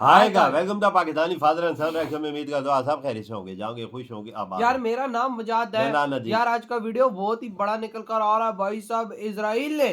हाय का welcome to Pakistani father and son reaction में उम्मीद करता हूं आप सब खैरियत से होंगे, जाओगे, खुश होंगे, आबाद। यार मेरा नाम वजाद है। यार आज का वीडियो बहुत ही बड़ा निकल कर आ रहा है भाई साहब। इजराइल ने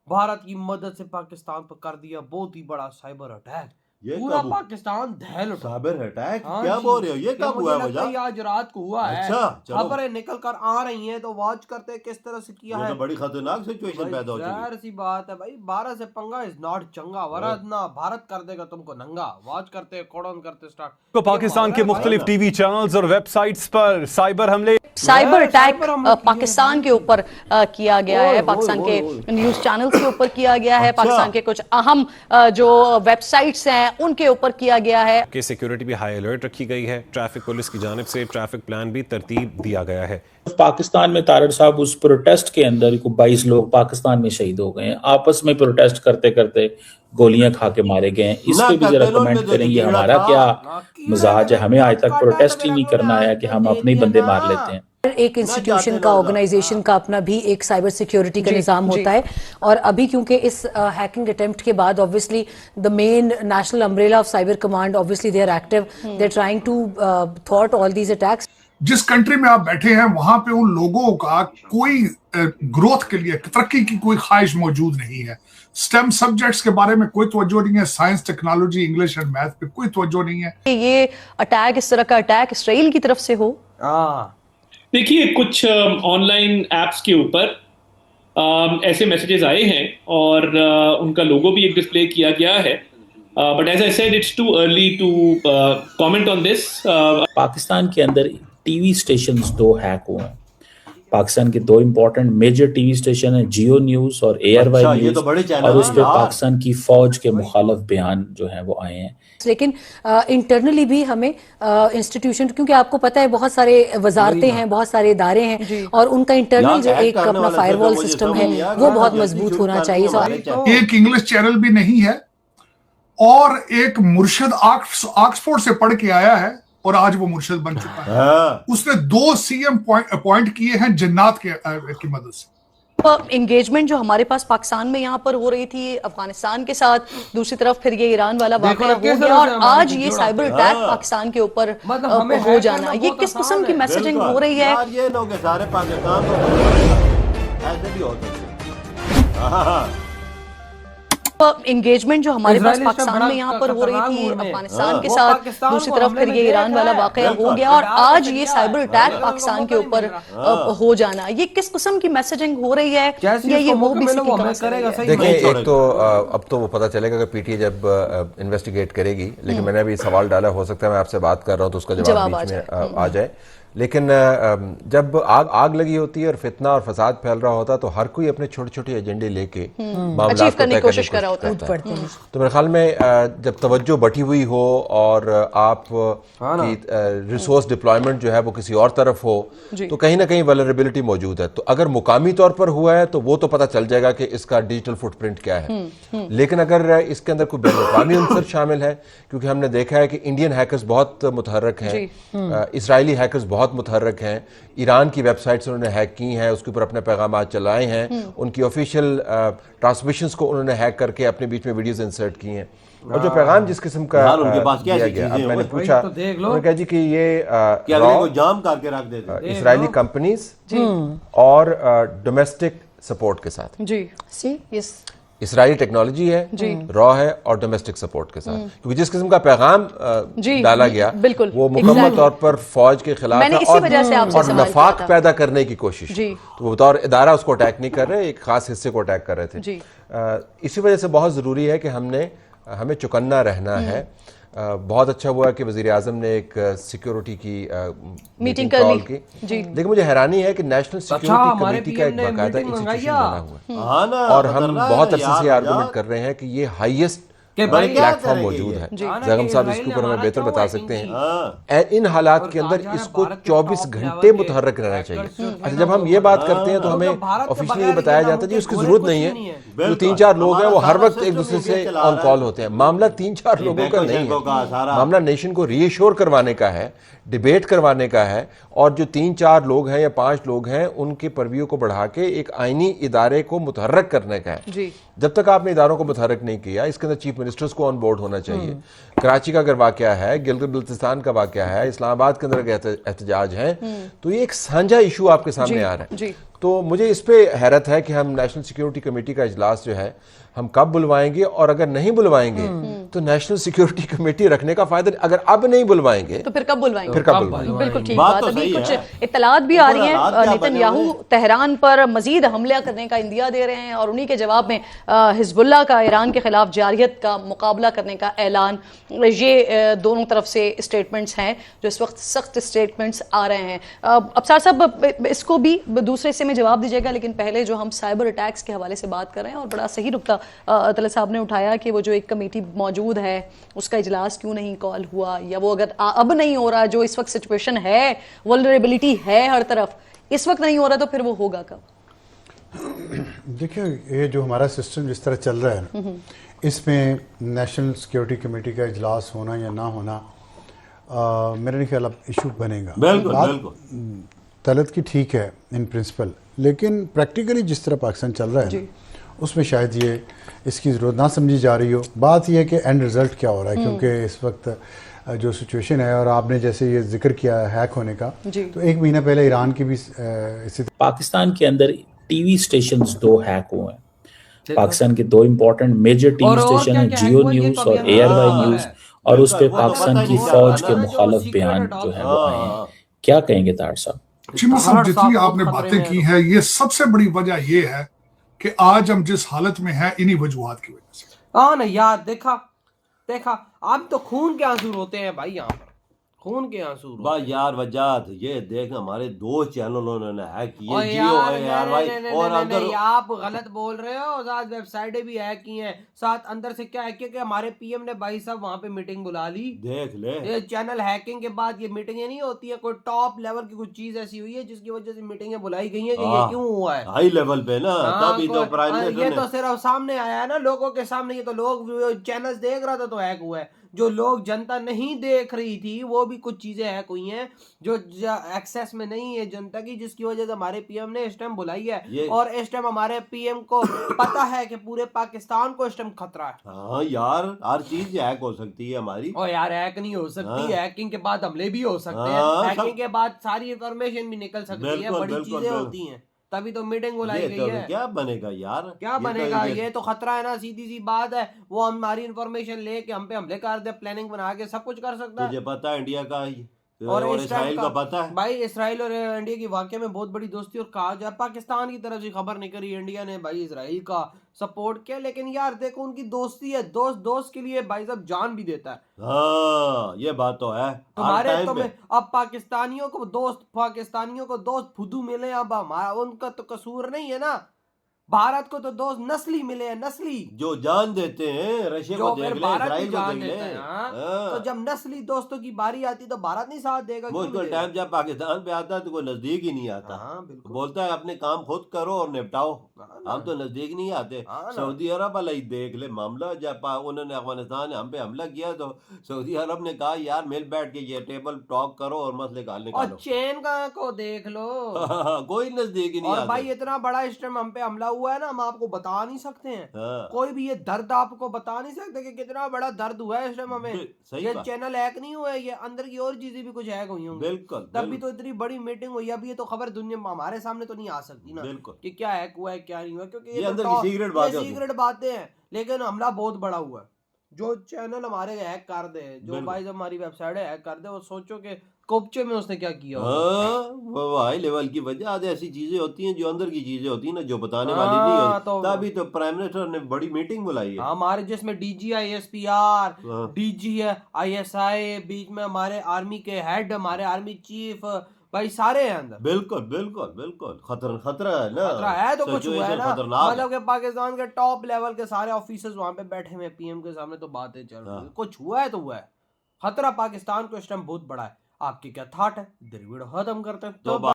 भारत की मदद से पाकिस्तान पर कर दिया बहुत ही बड़ा साइबर अटैक। पूरा पाकिस्तान दहल उठा। साइबर अटैक क्या बोल रहे हो? ये कब हुआ है? ये आज रात को हुआ है। अच्छा, खबरें निकल कर आ रही हैं तो वॉच करते हैं किस तरह से किया है। तो बड़ी खतरनाक सिचुएशन पैदा हो चुकी है। जाहिर सी बात है भाई, भारत से पंगा इज नॉट चंगा, वरना भारत कर देगा तुमको नंगा। वॉच करते कौन करते स्टार्ट को पाकिस्तान के मुख्तलिफ टीवी चैनल्स और वेबसाइट्स पर साइबर हमले, साइबर अटैक पाकिस्तान के ऊपर किया गया है। पाकिस्तान के न्यूज चैनल्स के ऊपर किया गया है। पाकिस्तान के कुछ अहम जो वेबसाइट्स हैं उनके ऊपर किया गया है। कि सिक्योरिटी भी हाई अलर्ट रखी गई है। ट्रैफिक पुलिस की जानिब से ट्रैफिक प्लान भी तरतीब दिया गया है। पाकिस्तान में तारड़ साहब उस प्रोटेस्ट के अंदर 22 लोग पाकिस्तान में शहीद हो गए हैं। आपस में प्रोटेस्ट करते करते गोलियां खा के मारे गए हैं। इस पे भी जरा कमेंट करें, ये हमारा क्या मिजाज है? हमें आज तक प्रोटेस्ट ही नहीं करना आया कि हम अपने ही बंदे मार लेते हैं। एक इंस्टीट्यूशन का, ऑर्गेनाइजेशन का अपना भी एक साइबर सिक्योरिटी का निज़ाम होता है। और अभी क्योंकि इस हैकिंग अटेम्प्ट के बाद obviously the main national umbrella of cyber command obviously they are active, they are trying to थॉट ऑल दीज अटैक्स। जिस कंट्री में आप बैठे हैं वहां पे उन लोगों का कोई ग्रोथ के लिए, तरक्की की कोई ख्वाहिश मौजूद नहीं है। स्टेम सब्जेक्ट्स के बारे में कोई तवज्जो नहीं है। Science, technology, English and math पे कोई तवज्जो नहीं है। ये अटैक, इस तरह का अटैक इसराइल की तरफ से हो? देखिए, कुछ ऑनलाइन एप्स के ऊपर ऐसे मैसेजेस आए हैं और उनका लोगो भी एक डिस्प्ले किया गया है। But as I said, it's too early to comment on this. Pakistan के अंदर टीवी स्टेशंस 2 हैक हुए हैं। पाकिस्तान के 2 इंपॉर्टेंट मेजर टीवी स्टेशन हैं, जियो न्यूज और ARY न्यूज, और उस पर पाकिस्तान की फौज के मुखालिफ बयान जो हैं वो आए हैं। लेकिन इंटरनली भी हमें इंस्टीट्यूशन, क्योंकि आपको पता है बहुत सारे वजारतें हैं, बहुत सारे इदारे हैं, और उनका इंटरनल जो एक अपना फायरवॉल सिस्टम है वो बहुत मजबूत होना चाहिए। एक इंग्लिश चैनल भी नहीं है और एक मुर्शद ऑक्सफोर्ड से पढ़ के आया है और आज वो मुर्शद बन चुका है। उसने 2 CM अपॉइंट किए हैं जन्नात की मदद से। एंगेजमेंट जो हमारे पास पाकिस्तान में यहाँ पर हो रही थी अफगानिस्तान के साथ, दूसरी तरफ फिर ये ईरान वाला वाकया हो गया, और आज ये साइबर अटैक पाकिस्तान के ऊपर हो जाना, ये किस किस्म की मैसेजिंग हो रही है? ये लोग सारे पाकिस्तान ऐसे भी होते हैं। एंगेजमेंट जो हमारे पास पाकिस्तान में यहाँ पर हो रही थी अफगानिस्तान के साथ, दूसरी तरफ फिर ये ईरान वाला वाकया हो गया, और आज ये साइबर अटैक पाकिस्तान के ऊपर हो जाना, ये किस किस्म की मैसेजिंग हो रही है? या ये वो भी देखिए, एक तो अब तो वो पता चलेगा कि PTI जब इन्वेस्टिगेट करेगी, लेकिन मैंने अभी सवाल डाला, हो सकता है मैं आपसे बात कर रहा हूँ तो उसका जवाब बीच में आ जाए। लेकिन जब आग लगी होती है और फितना और फसाद फैल रहा होता है तो हर कोई अपने छोटे छोटे एजेंडे लेके मामलात को करने की कोशिश कर रहा होता है। तो मेरे ख्याल में जब तवज्जो बटी हुई हो और आप की रिसोर्स डिप्लॉयमेंट जो है वो किसी और तरफ हो तो कहीं ना कहीं वल्नरेबिलिटी मौजूद है। तो अगर मुकामी तौर पर हुआ है तो वो तो पता चल जाएगा कि इसका डिजिटल फुटप्रिंट क्या है। लेकिन अगर इसके अंदर कोई बैनुल-अक़वामी अंसर शामिल है, क्योंकि हमने देखा है कि इंडियन हैकर्स बहुत मुतहर्रक हैं, इजरायली हैकर्स बहुत मुतहर्रक हैं, ईरान की वेबसाइट्स उन्होंने हैक की हैं, उसके ऊपर अपने पैगाम चलाए हैं, उनकी ऑफिशियल ट्रांसमिशंस को उन्होंने हैक करके अपने बीच में वीडियोस इंसर्ट की हैं, और जो पैगाम जिस किस्म का दिया गया, अब मैंने पूछा, उन्होंने कहा जी कि ये जाम करके रख देते इजरायली कंपनीज और डोमेस्टिक सपोर्ट के साथ इसराइली टेक्नोलॉजी है, रॉ है, और डोमेस्टिक सपोर्ट के साथ, क्योंकि जिस किस्म का पैगाम डाला गया वो मुकम्मल तौर पर फौज के खिलाफ है और नफाक पैदा करने की कोशिश। तो वो बतौर इदारा उसको अटैक नहीं कर रहे, एक खास हिस्से को अटैक कर रहे थे। इसी वजह से बहुत ज़रूरी है कि हमें चौकन्ना रहना है। बहुत अच्छा हुआ कि वज़ीर आज़म ने एक सिक्योरिटी की मीटिंग कॉल की, लेकिन मुझे हैरानी है कि नेशनल सिक्योरिटी कमेटी का एक बाकायदा इंस्टीट्यूशन बना हुआ है और हम बहुत अरसे से आर्गुमेंट कर रहे हैं कि ये हाईएस्ट प्लेटफॉर्म मौजूद है। जगम साहब इसके ऊपर हमें बेहतर बता सकते हैं। इन हालात के अंदर इसको 24 घंटे मुतहर्रक रहना चाहिए। अच्छा, जब हम ये बात करते हैं तो हमें ऑफिशियली बताया जाता है जी उसकी जरूरत नहीं है, जो 3-4 लोग हैं वो हर वक्त एक दूसरे से ऑन कॉल होते हैं। मामला 3-4 लोगों का नहीं है, मामला नेशन को रीएश्योर करवाने का है, डिबेट करवाने का है, और जो 3-4 लोग हैं या 5 लोग हैं उनके परव्यू को बढ़ा के एक आईनी इदारे को मुतहर्रक करने का है। जब तक आपने इदारों को मुतहरक नहीं किया, इसके अंदर चीफ मिनिस्टर्स को ऑन बोर्ड होना चाहिए। कराची का अगर वाकया है, गिलगित बल्तिस्तान का वाकया है, इस्लामाबाद के अंदर एहतजाज है, तो ये एक साझा इशू आपके सामने आ रहा है। तो मुझे इस पे हैरत है कि हम नेशनल सिक्योरिटी कमेटी का इजलास जो है हम कब बुलवाएंगे, और अगर नहीं बुलवाएंगे तो नेशनल सिक्योरिटी कमेटी रखने का फायदा, अगर अब नहीं बुलवाएंगे तो फिर कब बुलवाएंगे? बिल्कुल ठीक बात। अभी कुछ इत्तलात भी आ रही हैं, नेतन्याहू तेहरान पर मजीद हमला करने का इंदिया दे रहे हैं और उन्हीं के जवाब में हिजबुल्लाह का ईरान के खिलाफ जारहियत का मुकाबला करने का ऐलान। ये दोनों तरफ से स्टेटमेंट्स हैं जो इस वक्त सख्त स्टेटमेंट्स आ रहे हैं। अबसार साहब इसको भी दूसरे हिस्से में जवाब दीजिएगा, लेकिन पहले जो हम साइबर अटैक्स के हवाले से बात कर रहे हैं, और बड़ा सही नुकता अतल साहब ने उठाया कि वो जो एक कमेटी मौजूद है उसका इजलास क्यों नहीं कॉल हुआ, या वो अगर अब नहीं हो रहा, जो इस वक्त सिचुएशन है, वल्नरेबिलिटी है हर तरफ, इस वक्त नहीं हो रहा, तो फिर वो होगा कब? देखिए, ये जो हमारा सिस्टम जिस तरह चल रहा है ना, इसमें नेशनल सिक्योरिटी कमेटी का इजलास होना या ना होना मेरे नहीं ख्याल अब इशू बनेगा। बिल्कुल तलत की ठीक है इन प्रिंसिपल, लेकिन प्रैक्टिकली जिस तरह पाकिस्तान चल रहा है ना, उसमें शायद ये इसकी ज़रूरत ना समझी जा रही हो। बात यह है कि एंड रिज़ल्ट क्या हो रहा है, क्योंकि इस वक्त जो सिचुएशन है, और आपने जैसे ये जिक्र किया हैक होने का, तो एक महीना पहले ईरान की भी पाकिस्तान के अंदर टीवी स्टेशंस 2 हैक हुए हैं। पाकिस्तान के 2 इंपॉर्टेंट मेजर टीवी स्टेशन हैं, जियो न्यूज़ और ARY न्यूज़, और उस पे पाकिस्तान की फौज के मुखालिफ बयान जो है वो आए हैं। क्या कहेंगे तार साहब? चीमा साहब, जितनी आपने बातें की है, ये सबसे बड़ी वजह ये है कि आज हम जिस हालत में हैं इन्हीं वजूहात की वजह से। हाँ ना यार, देखा अब तो खून के आंसू रोते हैं भाई, यहाँ पर खून के आंसू बस यार वजात ये देख, हमारे 2 चैनलों ने हैक किए, और अंदर आप गलत बोल रहे हो, साथ वेबसाइटें भी हैक की हैं, साथ अंदर से क्या है कि हमारे पीएम ने भाई साहब वहाँ पे मीटिंग बुला ली। देख ले, ये चैनल हैकिंग के बाद ये मीटिंगें नहीं होती है, कोई टॉप लेवल की कुछ चीज ऐसी हुई है जिसकी वजह से मीटिंगें बुलाई गई है कि ये क्यों हुआ है हाई लेवल पे ना, तभी तो प्राइम मिनिस्टर ये तो सिर्फ सामने आया है ना लोगों के सामने, ये तो लोग चैनल्स देख रहा था तो हैक हुआ है। जो लोग जनता नहीं देख रही थी वो भी कुछ चीजें हैक हुई हैं जो एक्सेस में नहीं है जनता की, जिसकी वजह से हमारे पीएम ने इस टाइम बुलाई है, और इस टाइम हमारे पीएम को पता है कि पूरे पाकिस्तान को इस टाइम खतरा है। हाँ यार, हर चीज हैक हो सकती है हमारी। ओ यार, हैक नहीं हो सकती, हैकिंग के बाद हमले भी हो सकते हैं, हैकिंग के बाद सारी इंफॉर्मेशन भी निकल सकती है, बड़ी चीजें होती हैं, तभी तो मीटिंग बुलाई गई है। क्या बनेगा यार, क्या बनेगा, ये तो खतरा है ना, सीधी सी बात है। वो हमारी इंफॉर्मेशन लेके हम पे हमले कर दे, प्लानिंग बना के सब कुछ कर सकता है। तुझे पता है इंडिया का और इसराइल का पता है भाई, इसराइल और इंडिया की वाकई में बहुत बड़ी दोस्ती, और कहा जाए पाकिस्तान की तरफ से खबर नहीं करी, इंडिया ने भाई इसराइल का सपोर्ट किया, लेकिन यार देखो उनकी दोस्ती है, दोस्त के लिए भाई साहब जान भी देता है। हाँ, ये बात तो है। तुम्हें अब पाकिस्तानियों को दोस्त फुदू मिले, अब हमारा उनका तो कसूर नहीं है ना, भारत को तो दोस्त नस्ली मिले हैं, नस्ली जो जान देते हैं, रशिया को देख ले, इसराइल को देख ले। तो जब नस्ली दोस्तों की बारी आती तो भारत नहीं साथ देगा। मुझको टाइम जब पाकिस्तान पे आता है तो कोई नजदीक ही नहीं आता। बोलता है अपने काम खुद करो और निपटाओ, हम तो नजदीक नहीं आते। सऊदी अरब वाला ही देख ले मामला, जब उन्होंने अफगानिस्तान हम पे हमला किया तो सऊदी अरब ने कहा यार मिल बैठ के ये टेबल टॉक करो और मसले हल निकालो। चैन को देख लो, कोई नजदीक ही नहीं आता। भाई इतना बड़ा इस टाइम हम पे हमला हुआ है ना, हम आपको बता नहीं सकते हैं। कोई भी ये दर्द आपको बता नहीं सकते कि कितना बड़ा दर्द हुआ है इस टाइम हमें। ये चैनल हैक नहीं हुआ है, ये अंदर की और चीजें भी कुछ हैक हुई होंगी। बिल्कुल, तभी तो इतनी बड़ी मीटिंग हुई। अब ये तो खबर दुनिया में हमारे सामने तो नहीं आ सकती ना कि क्या हैक हुआ है क्या नहीं हुआ, क्योंकि ये अंदर की सीक्रेट बातें हैं। लेकिन हमला बहुत बड़ा हुआ है, जो चैनल हमारे हैक कर दे, जो भाई हमारी वेबसाइट हैक कर दे, वो सोचो कि कोपचे में उसने क्या किया। वो हाई लेवल की वजह ऐसी चीजें होती हैं जो अंदर की चीजें होती हैं ना, जो बताने वाली नहीं होती। तभी तो प्राइम मिनिस्टर ने बड़ी मीटिंग बुलाई है हमारे, जिसमें DGI SPR DGI बीच में हमारे आर्मी के हेड, हमारे आर्मी चीफ, भाई सारे हैं अंदर। बिल्कुल बिल्कुल बिल्कुल, खतरा है ना, खतरा है तो कुछ हुआ है ना, मतलब कि पाकिस्तान के टॉप लेवल के सारे ऑफिसर्स वहां पे बैठे हुए पीएम के सामने, तो बातें चल रही है, कुछ हुआ है तो हुआ है। खतरा पाकिस्तान को इस टाइम बहुत बड़ा है। आपकी क्या थॉट है, वीडियो खत्म करते हैं तो